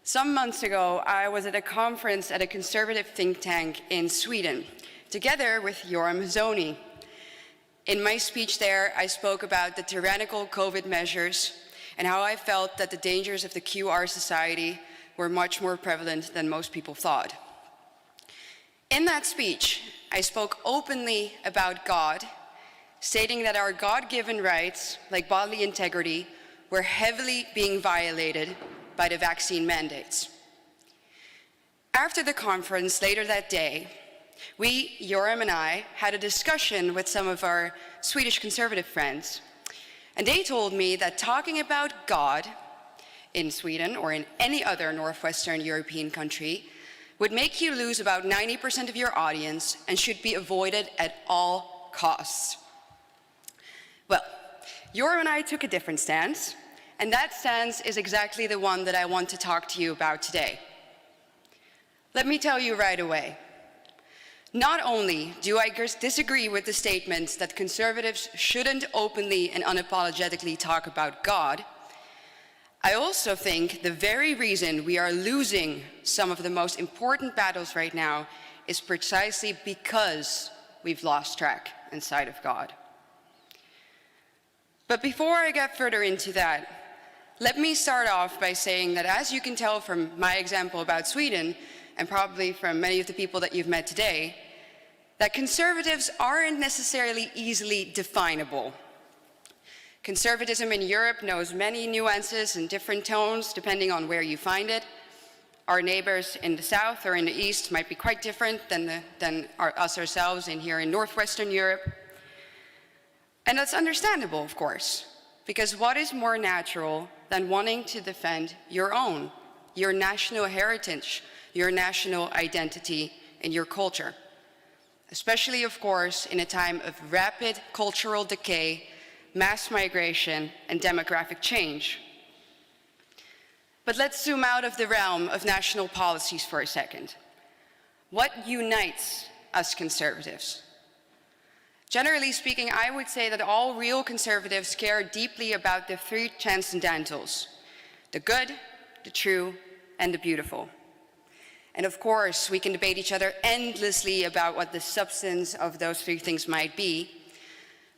Some months ago, I was at a conference at a conservative think tank in Sweden, together with Joram Zoni. In my speech there, I spoke about the tyrannical COVID measures and how I felt that the dangers of the QR society were much more prevalent than most people thought. In that speech, I spoke openly about God, stating that our God-given rights, like bodily integrity, were heavily being violated by the vaccine mandates. After the conference later that day, we, Joram and I, had a discussion with some of our Swedish conservative friends, and they told me that talking about God in Sweden or in any other Northwestern European country would make you lose about 90% of your audience and should be avoided at all costs. Well, Joram and I took a different stance, and that stance is exactly the one that I want to talk to you about today. Let me tell you right away. Not only do I disagree with the statements that conservatives shouldn't openly and unapologetically talk about God, I also think the very reason we are losing some of the most important battles right now is precisely because we've lost track and sight of God. But before I get further into that, let me start off by saying that, as you can tell from my example about Sweden, and probably from many of the people that you've met today, that conservatives aren't necessarily easily definable. Conservatism in Europe knows many nuances and different tones depending on where you find it. Our neighbors in the south or in the east might be quite different than us ourselves in here in Northwestern Europe. And that's understandable, of course, because what is more natural than wanting to defend your own, your national heritage, your national identity, and your culture? Especially, of course, in a time of rapid cultural decay, mass migration, and demographic change. But let's zoom out of the realm of national policies for a second. What unites us conservatives? Generally speaking, I would say that all real conservatives care deeply about the three transcendentals: the good, the true, and the beautiful. And of course, we can debate each other endlessly about what the substance of those three things might be.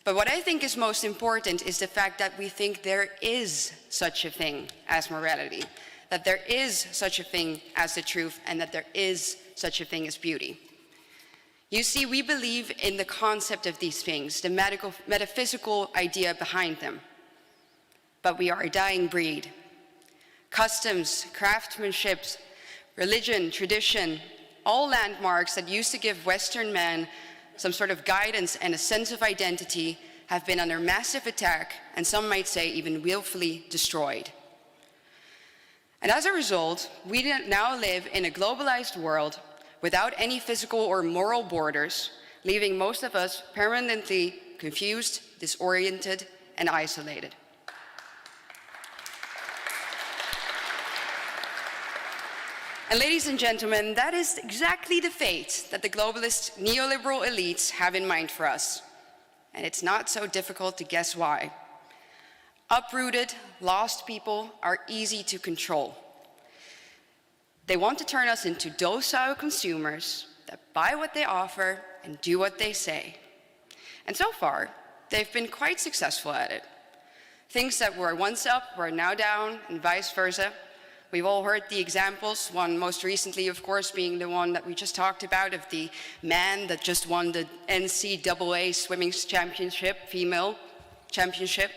But what I think is most important is the fact that we think there is such a thing as morality, that there is such a thing as the truth, and that there is such a thing as beauty. You see, we believe in the concept of these things, the metaphysical idea behind them. But we are a dying breed. Customs, craftsmanship, religion, tradition, all landmarks that used to give Western men some sort of guidance and a sense of identity have been under massive attack, and some might say even willfully destroyed. And as a result, we now live in a globalized world without any physical or moral borders, leaving most of us permanently confused, disoriented, and isolated. And ladies and gentlemen, that is exactly the fate that the globalist neoliberal elites have in mind for us. And it's not so difficult to guess why. Uprooted, lost people are easy to control. They want to turn us into docile consumers that buy what they offer and do what they say. And so far, they've been quite successful at it. Things that were once up were now down, and vice versa. We've all heard the examples, one most recently, of course, being the one that we just talked about of the man that just won the NCAA swimming championship, female championship.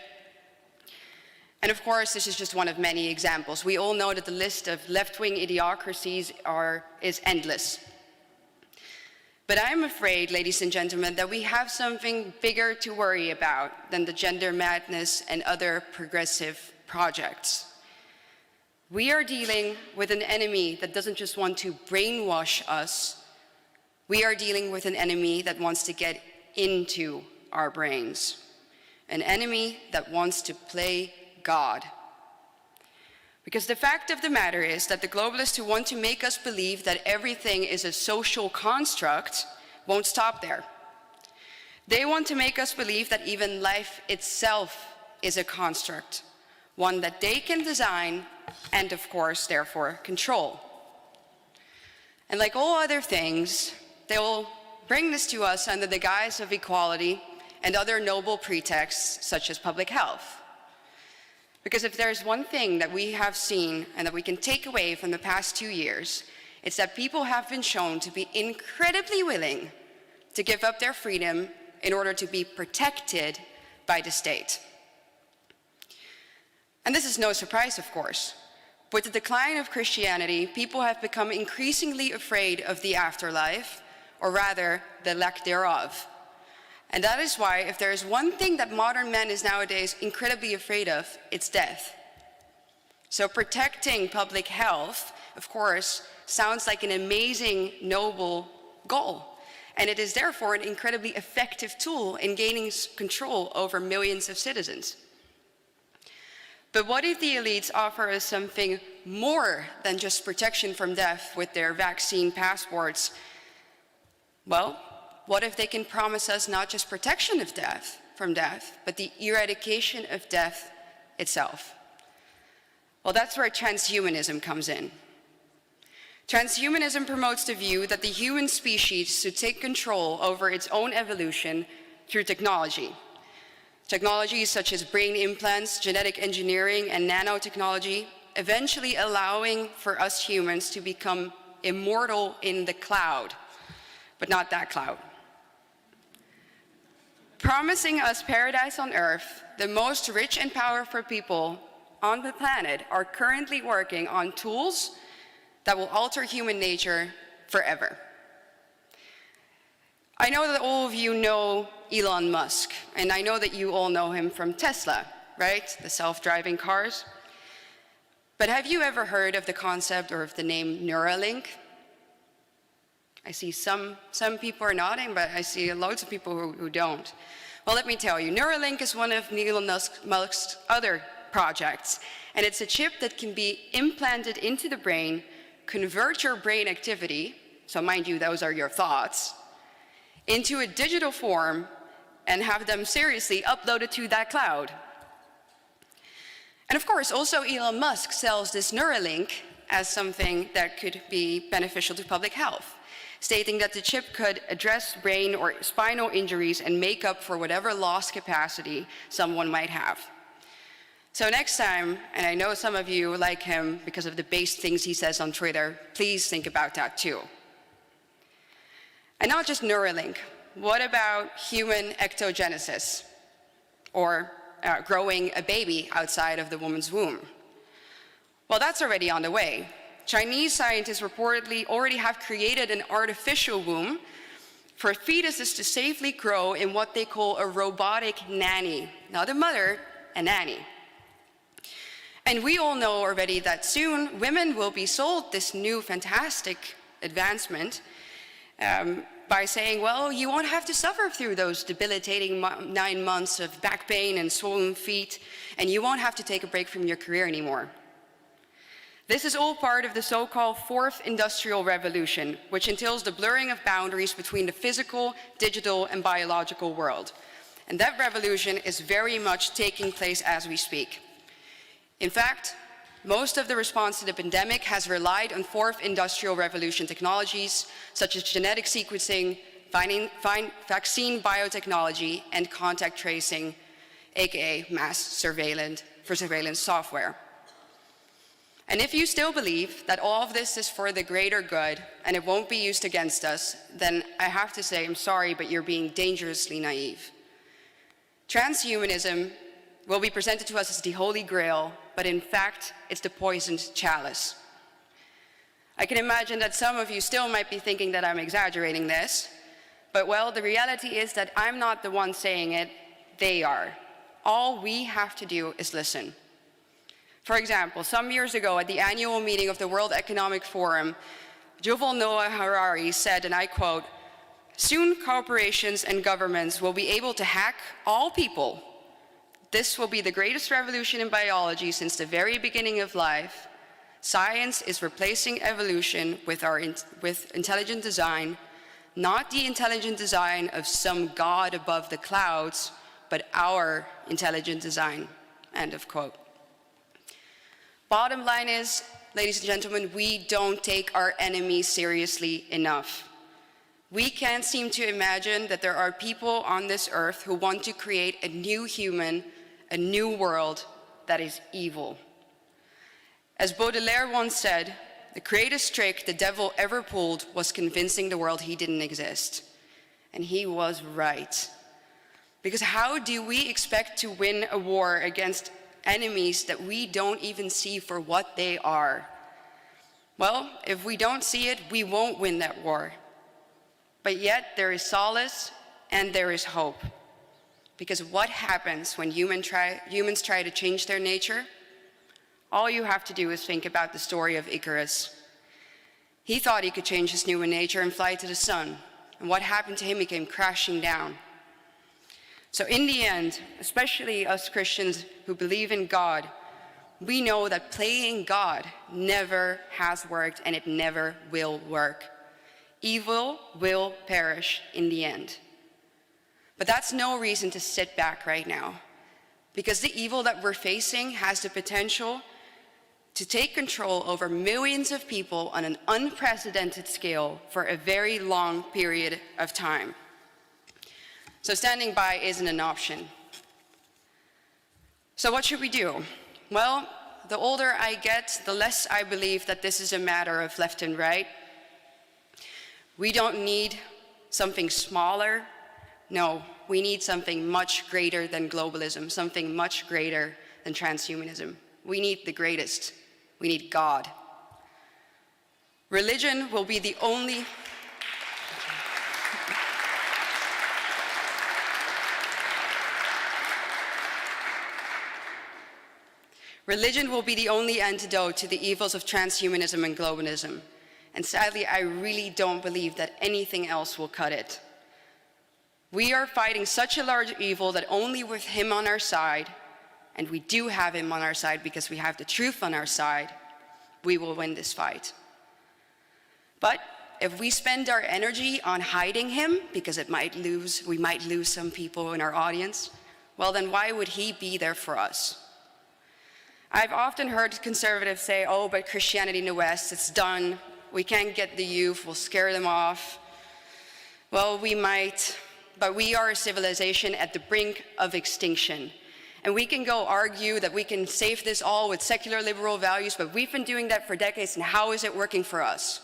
And of course, this is just one of many examples. We all know that the list of left-wing idiocracies is endless. But I'm afraid, ladies and gentlemen, that we have something bigger to worry about than the gender madness and other progressive projects. We are dealing with an enemy that doesn't just want to brainwash us. We are dealing with an enemy that wants to get into our brains. An enemy that wants to play God. Because the fact of the matter is that the globalists who want to make us believe that everything is a social construct won't stop there. They want to make us believe that even life itself is a construct, one that they can design and of course, therefore, control. And like all other things, they will bring this to us under the guise of equality and other noble pretexts, such as public health. Because if there's one thing that we have seen and that we can take away from the past 2 years, it's that people have been shown to be incredibly willing to give up their freedom in order to be protected by the state. And this is no surprise, of course. With the decline of Christianity, people have become increasingly afraid of the afterlife, or rather, the lack thereof. And that is why, if there is one thing that modern man is nowadays incredibly afraid of, it's death. So protecting public health, of course, sounds like an amazing, noble goal. And it is therefore an incredibly effective tool in gaining control over millions of citizens. But what if the elites offer us something more than just protection from death with their vaccine passports? Well, what if they can promise us not just protection of death, from death, but the eradication of death itself? Well, that's where transhumanism comes in. Transhumanism promotes the view that the human species should take control over its own evolution through technology. Technologies such as brain implants, genetic engineering, and nanotechnology, eventually allowing for us humans to become immortal in the cloud, but not that cloud. Promising us paradise on earth, the most rich and powerful people on the planet are currently working on tools that will alter human nature forever. I know that all of you know Elon Musk, and I know that you all know him from Tesla, right? The self-driving cars. But have you ever heard of the concept or of the name Neuralink? I see some people are nodding, but I see loads of people who don't. Well, let me tell you, Neuralink is one of Elon Musk's other projects, and it's a chip that can be implanted into the brain, convert your brain activity, so mind you, those are your thoughts, into a digital form and have them seriously uploaded to that cloud. And of course, also Elon Musk sells this Neuralink as something that could be beneficial to public health, stating that the chip could address brain or spinal injuries and make up for whatever lost capacity someone might have. So next time, and I know some of you like him because of the base things he says on Twitter, please think about that too. And not just Neuralink. What about human ectogenesis, or growing a baby outside of the woman's womb? Well, that's already on the way. Chinese scientists reportedly already have created an artificial womb for fetuses to safely grow in what they call a robotic nanny. Not a mother, a nanny. And we all know already that soon women will be sold this new fantastic advancement by saying, well, you won't have to suffer through those debilitating 9 months of back pain and swollen feet, and you won't have to take a break from your career anymore. This is all part of the so-called Fourth Industrial Revolution, which entails the blurring of boundaries between the physical, digital, and biological world. And that revolution is very much taking place as we speak. In fact, most of the response to the pandemic has relied on Fourth Industrial Revolution technologies, such as genetic sequencing, vaccine biotechnology, and contact tracing, aka mass surveillance software. And if you still believe that all of this is for the greater good and it won't be used against us, then I have to say, I'm sorry, but you're being dangerously naive. Transhumanism will be presented to us as the Holy Grail, but in fact, it's the poisoned chalice. I can imagine that some of you still might be thinking that I'm exaggerating this, but well, the reality is that I'm not the one saying it, they are. All we have to do is listen. For example, some years ago at the annual meeting of the World Economic Forum, Yuval Noah Harari said, and I quote, "Soon corporations and governments will be able to hack all people. This will be the greatest revolution in biology since the very beginning of life. Science is replacing evolution with intelligent design, not the intelligent design of some god above the clouds, but our intelligent design," end of quote. Bottom line is, ladies and gentlemen, we don't take our enemies seriously enough. We can't seem to imagine that there are people on this earth who want to create a new human, a new world that is evil. As Baudelaire once said, the greatest trick the devil ever pulled was convincing the world he didn't exist. And he was right. Because how do we expect to win a war against enemies that we don't even see for what they are? Well, if we don't see it, we won't win that war. But yet there is solace and there is hope. Because what happens when humans try to change their nature? All you have to do is think about the story of Icarus. He thought he could change his human nature and fly to the sun. And what happened to him? He came crashing down. So in the end, especially us Christians who believe in God, we know that playing God never has worked and it never will work. Evil will perish in the end. But that's no reason to sit back right now, because the evil that we're facing has the potential to take control over millions of people on an unprecedented scale for a very long period of time. So standing by isn't an option. So what should we do? Well, the older I get, the less I believe that this is a matter of left and right. We don't need something smaller. No, we need something much greater than globalism, something much greater than transhumanism. We need the greatest. We need God. Religion will be the only... Religion will be the only antidote to the evils of transhumanism and globalism. And sadly, I really don't believe that anything else will cut it. We are fighting such a large evil that only with him on our side, and we do have him on our side because we have the truth on our side, we will win this fight. But if we spend our energy on hiding him, because we might lose some people in our audience, well then why would he be there for us? I've often heard conservatives say, oh, but Christianity in the West, it's done. We can't get the youth, we'll scare them off. Well, we might, but we are a civilization at the brink of extinction. And we can go argue that we can save this all with secular liberal values, but we've been doing that for decades, and how is it working for us?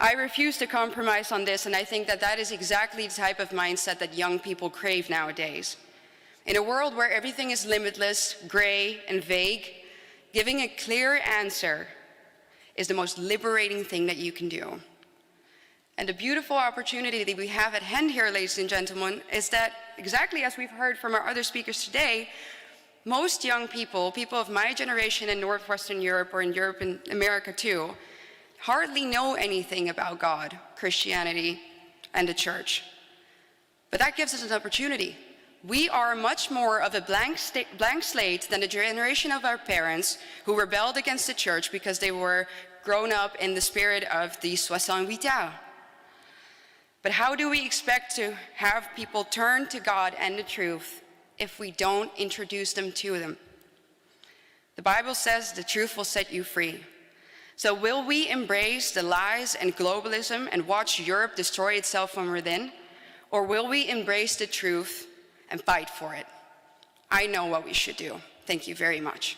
I refuse to compromise on this, and I think that that is exactly the type of mindset that young people crave nowadays. In a world where everything is limitless, gray, and vague, giving a clear answer is the most liberating thing that you can do. And the beautiful opportunity that we have at hand here, ladies and gentlemen, is that, exactly as we've heard from our other speakers today, most young people, people of my generation in Northwestern Europe, or in Europe and America too, hardly know anything about God, Christianity, and the church. But that gives us an opportunity. We are much more of a blank slate than the generation of our parents who rebelled against the church because they were grown up in the spirit of the 68 ans. But how do we expect to have people turn to God and the truth if we don't introduce them to them? The Bible says the truth will set you free. So will we embrace the lies and globalism and watch Europe destroy itself from within? Or will we embrace the truth and fight for it? I know what we should do. Thank you very much.